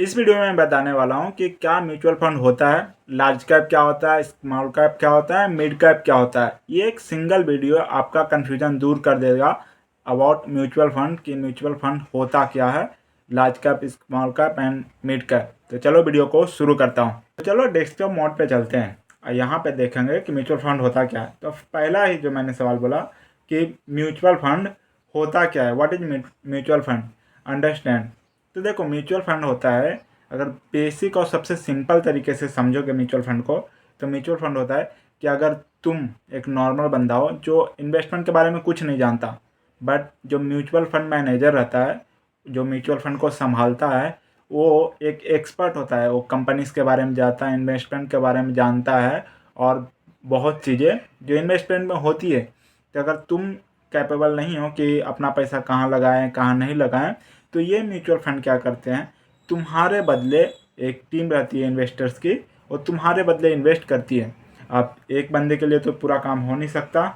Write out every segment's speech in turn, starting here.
इस वीडियो में मैं बताने वाला हूं कि क्या म्यूचुअल फंड होता है, लार्ज कैप क्या होता है, स्मॉल कैप क्या होता है, मिड कैप क्या होता है। ये एक सिंगल वीडियो आपका कन्फ्यूजन दूर कर देगा अबाउट म्यूचुअल फंड कि म्यूचुअल फंड होता क्या है, large cap, small cap and mid cap. तो चलो वीडियो को शुरू करता हूँ। तो चलो डेस्कटॉप मोड पे चलते हैं और यहाँ पे देखेंगे कि म्यूचुअल फंड होता क्या है। तो पहला ही जो मैंने सवाल बोला कि म्यूचुअल फंड होता क्या है, what is mutual fund, understand. तो देखो, म्यूचुअल फंड होता है, अगर बेसिक और सबसे सिंपल तरीके से समझोगे म्यूचुअल फंड को, तो म्यूचुअल फंड होता है कि अगर तुम एक नॉर्मल बंदा हो जो इन्वेस्टमेंट के बारे में कुछ नहीं जानता, बट जो म्यूचुअल फंड मैनेजर रहता है, जो म्यूचुअल फंड को संभालता है, वो एक एक्सपर्ट होता है। वो कंपनीज के बारे में जानता है, इन्वेस्टमेंट के बारे में जानता है और बहुत चीज़ें जो इन्वेस्टमेंट में होती है। तो अगर तुम कैपेबल नहीं हो कि अपना पैसा कहाँ लगाएं कहाँ नहीं लगाएं, तो ये म्यूचुअल फंड क्या करते हैं, तुम्हारे बदले, एक टीम रहती है इन्वेस्टर्स की, और तुम्हारे बदले इन्वेस्ट करती है। अब एक बंदे के लिए तो पूरा काम हो नहीं सकता,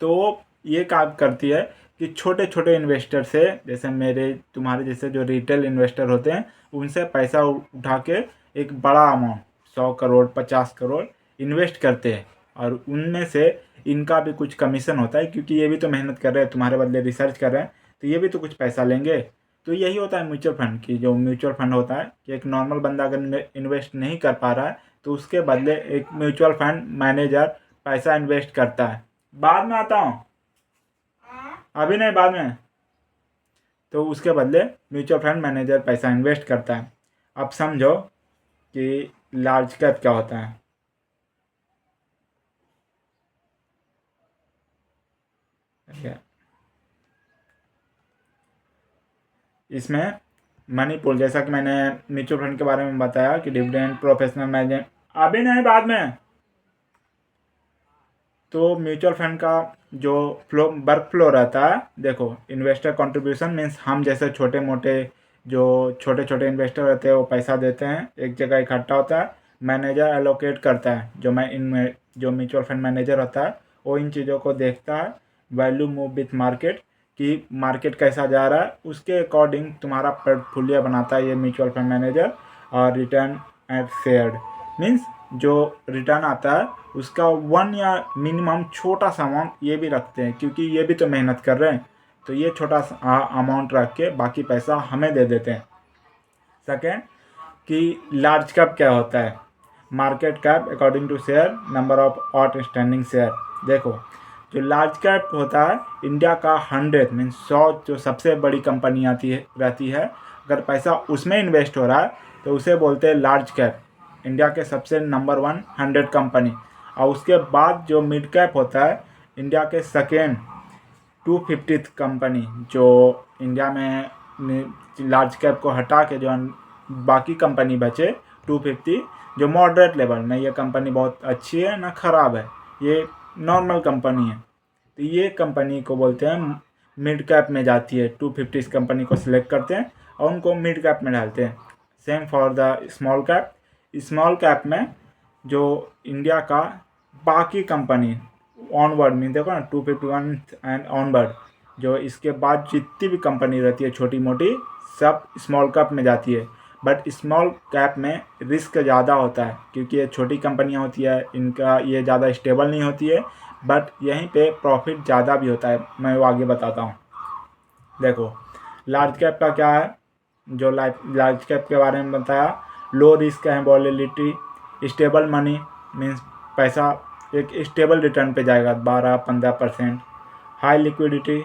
तो वो ये काम करती है कि छोटे छोटे इन्वेस्टर से, जैसे मेरे तुम्हारे जैसे जो रिटेल इन्वेस्टर होते हैं, उनसे पैसा उठा के एक बड़ा अमाउंट, 100 करोड़ 50 करोड़ इन्वेस्ट करते हैं। और उनमें से इनका भी कुछ कमीशन होता है, क्योंकि ये भी तो मेहनत कर रहे हैं, तुम्हारे बदले रिसर्च कर रहे हैं, तो ये भी तो कुछ पैसा लेंगे। तो यही होता है म्यूचुअल फंड की। जो म्यूचुअल फंड होता है कि एक नॉर्मल बंदा अगर इन्वेस्ट नहीं कर पा रहा है, तो उसके बदले एक म्यूचुअल फंड मैनेजर पैसा इन्वेस्ट करता है। बाद में आता हूँ, अभी नहीं, बाद में। तो उसके बदले म्यूचुअल फंड मैनेजर पैसा इन्वेस्ट करता है। अब समझो कि लार्ज कैप क्या होता है। इसमें मनी पूल, जैसा कि मैंने म्यूचुअल फंड के बारे में बताया कि डिविडेंड, प्रोफेशनल मैनेजमेंट, अभी नहीं, बाद में। तो म्यूचुअल फंड का जो वर्क फ्लो रहता है, देखो, इन्वेस्टर कंट्रीब्यूशन मीन्स हम जैसे छोटे मोटे जो छोटे छोटे इन्वेस्टर रहते हैं वो पैसा देते हैं, एक जगह इकट्ठा होता है, मैनेजर एलोकेट करता है। जो म्यूचुअल फंड मैनेजर होता है वो इन चीज़ों को देखता है, वैल्यू मूव विथ मार्केट, कि मार्केट कैसा जा रहा है, उसके अकॉर्डिंग तुम्हारा पोर्टफोलियो बनाता है ये म्यूचुअल फंड मैनेजर। और रिटर्न एट शेयर्ड मीन्स जो रिटर्न आता है उसका 1 या मिनिमम छोटा सा अमाउंट ये भी रखते हैं, क्योंकि ये भी तो मेहनत कर रहे हैं। तो ये छोटा सा अमाउंट रख के बाकी पैसा हमें दे देते हैं। सेकेंड, कि लार्ज कैप क्या होता है, market cap according to share number of outstanding share. देखो, जो लार्ज कैप होता है, इंडिया का 100 मीन्स 100 जो सबसे बड़ी कंपनी आती है रहती है, अगर पैसा उसमें इन्वेस्ट हो रहा है तो उसे बोलते हैं लार्ज कैप, इंडिया के सबसे नंबर 100 कंपनी। और उसके बाद जो मिड कैप होता है, इंडिया के सेकेंड 250th कंपनी, जो इंडिया में लार्ज कैप को हटा के जो बाकी कंपनी बचे 250, जो मॉडरेट लेवल में, ये कंपनी बहुत अच्छी है ना ख़राब है, ये नॉर्मल कंपनी है, तो ये कंपनी को बोलते हैं मिड कैप में जाती है। 250 कंपनी को सिलेक्ट करते हैं और उनको मिड कैप में डालते हैं। Same for the small cap. Small cap में जो इंडिया का बाकी कंपनी ऑनवर्ड में, देखो ना, 251 एंड ऑनवर्ड, जो इसके बाद जितनी भी कंपनी रहती है छोटी मोटी, सब स्मॉल कैप में जाती है। बट स्मॉल कैप में रिस्क ज़्यादा होता है, क्योंकि ये छोटी कंपनियां होती है, इनका ये ज़्यादा स्टेबल नहीं होती है, बट यहीं पे प्रॉफिट ज़्यादा भी होता है। मैं वो आगे बताता हूँ। देखो, लार्ज कैप का क्या है, जो लार्ज कैप के बारे में बताया, लो रिस्क है, वॉलेटिलिटी, स्टेबल मनी मीन्स पैसा एक स्टेबल रिटर्न पे जाएगा 12-15%। High liquidity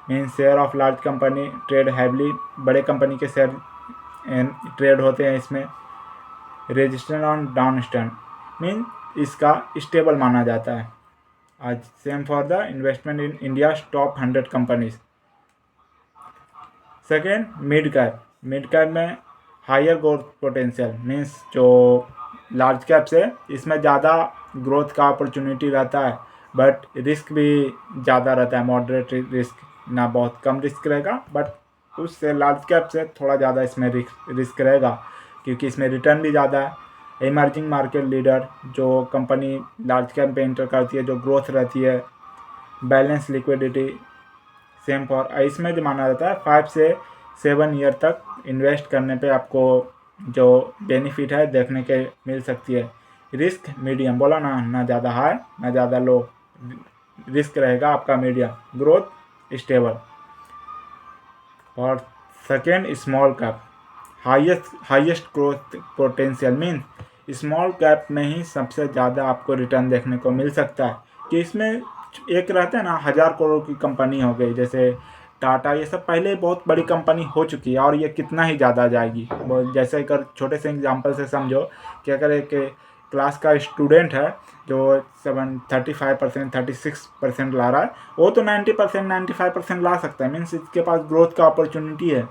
means share of large company trade heavily, बड़े कंपनी के शेयर ट्रेड होते हैं इसमें। Resistance on down stern means इसका स्टेबल माना जाता है। आज same for the investment in India top 100 companies. Second, mid cap. Mid cap में हायर ग्रोथ पोटेंशियल मीन्स जो लार्ज कैप से, इसमें ज़्यादा ग्रोथ का अपॉर्चुनिटी रहता है, बट रिस्क भी ज़्यादा रहता है, मॉडरेट रिस्क, ना बहुत कम रिस्क रहेगा, बट उससे लार्ज कैप से थोड़ा ज़्यादा इसमें रिस्क रहेगा, क्योंकि इसमें रिटर्न भी ज़्यादा है। इमर्जिंग मार्केट लीडर, जो कंपनी लार्ज कैप पे एंटर करती है, जो ग्रोथ रहती है। बैलेंस लिक्विडिटी, सेम फॉर, इसमें जो माना जाता है 5 से 7 ईयर तक इन्वेस्ट करने पे आपको जो बेनिफिट है देखने के मिल सकती है। रिस्क मीडियम बोला ना ज़्यादा हाई ना ज़्यादा लो, रिस्क रहेगा आपका मीडियम, ग्रोथ स्टेबल। और second small cap, highest growth potential means small cap में ही सबसे ज़्यादा आपको रिटर्न देखने को मिल सकता है। कि इसमें एक रहता है ना 1000 करोड़ की कंपनी हो गई जैसे टाटा, ये सब पहले बहुत बड़ी कंपनी हो चुकी है और ये कितना ही ज़्यादा जाएगी। जैसे अगर छोटे से एग्जांपल से समझो कि अगर एक क्लास का स्टूडेंट है जो 35% 36% ला रहा है, वो तो 90% 95% ला सकता है, मीन्स इसके पास ग्रोथ का अपॉर्चुनिटी है।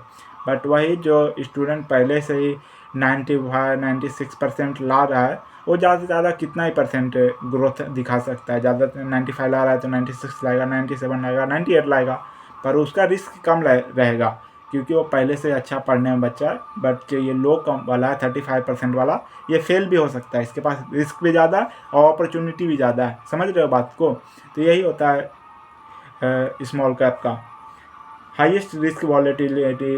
बट वही जो स्टूडेंट पहले से ही 96% ला रहा है, वो ज़्यादा से ज़्यादा कितना ही परसेंट ग्रोथ दिखा सकता है। ज़्यादा 95 ला रहा है तो 96 लाएगा, 97 लाएगा, 98 लाएगा, पर उसका रिस्क कम रहेगा क्योंकि वो पहले से अच्छा पढ़ने में बच्चा है। बट जो ये लो कम वाला है 35% वाला, ये फेल भी हो सकता है, इसके पास रिस्क भी ज़्यादा और अपॉर्चुनिटी भी ज़्यादा है। समझ रहे हो बात को? तो यही होता है स्मॉल कैप का। Highest risk volatility,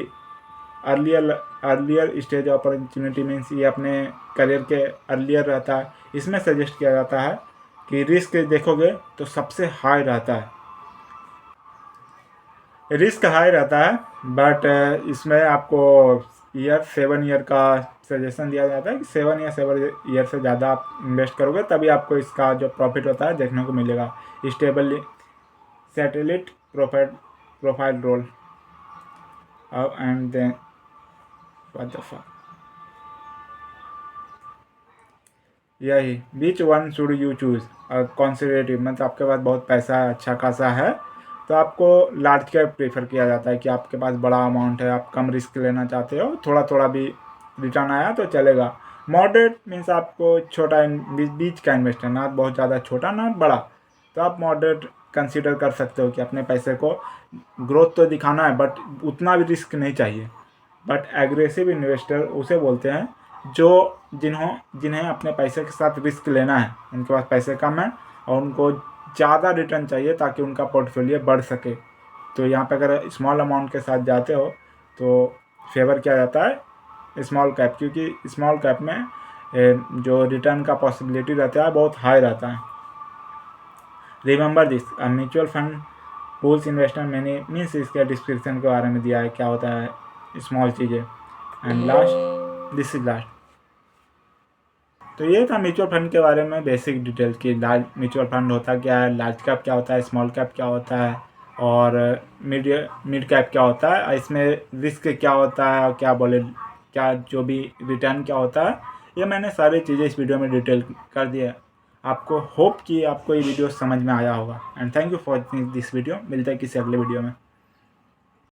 earlier stage opportunity means ये अपने करियर के अर्लियर रहता है। इसमें सजेस्ट किया जाता है कि रिस्क देखोगे तो सबसे हाई रहता है, रिस्क हाई रहता है। बट इसमें आपको 7 ईयर का सजेशन दिया जाता है कि 7 या 7 ईयर से ज़्यादा आप इन्वेस्ट करोगे तभी आपको इसका जो प्रॉफिट होता है देखने को मिलेगा। Stable satellite profile role and then what the fuck, यही which one should you choose conservative, मतलब आपके पास बहुत पैसा है, अच्छा खासा है, तो आपको लार्ज कैप प्रेफर किया जाता है कि आपके पास बड़ा अमाउंट है, आप कम रिस्क लेना चाहते हो, थोड़ा थोड़ा भी रिटर्न आया तो चलेगा। मॉडरेट मीन्स आपको छोटा बीच का इन्वेस्ट है, ना बहुत ज़्यादा छोटा ना बड़ा, तो आप मॉडरेट कंसीडर कर सकते हो कि अपने पैसे को ग्रोथ तो दिखाना है बट उतना भी रिस्क नहीं चाहिए। बट एग्रेसिव इन्वेस्टर उसे बोलते हैं जो जिन्हें अपने पैसे के साथ रिस्क लेना है, उनके पास पैसे कम है और उनको ज़्यादा रिटर्न चाहिए ताकि उनका पोर्टफोलियो बढ़ सके। तो यहाँ पे अगर स्मॉल अमाउंट के साथ जाते हो तो फेवर किया जाता है स्मॉल कैप, क्योंकि स्मॉल कैप में जो रिटर्न का पॉसिबिलिटी रहता है बहुत हाई रहता है। Remember this, mutual fund pools investment मैंने मीन्स इसके डिस्क्रिप्शन के बारे में दिया है क्या होता है स्मॉल चीज़ें। And last, this is last. तो ये था म्यूचुअल फंड के बारे में बेसिक डिटेल की, लार्ज म्यूचुअल फंड होता क्या है, लार्ज कैप क्या होता है, स्मॉल कैप क्या होता है और मिड कैप क्या होता है, इसमें रिस्क क्या होता है और क्या जो भी रिटर्न क्या होता है, ये मैंने सारी चीज़ें इस वीडियो में डिटेल कर दिया है। आपको होप कि आपको ये वीडियो समझ में आया होगा। And thank you for watching this video. मिलते हैं किसी अगले वीडियो में।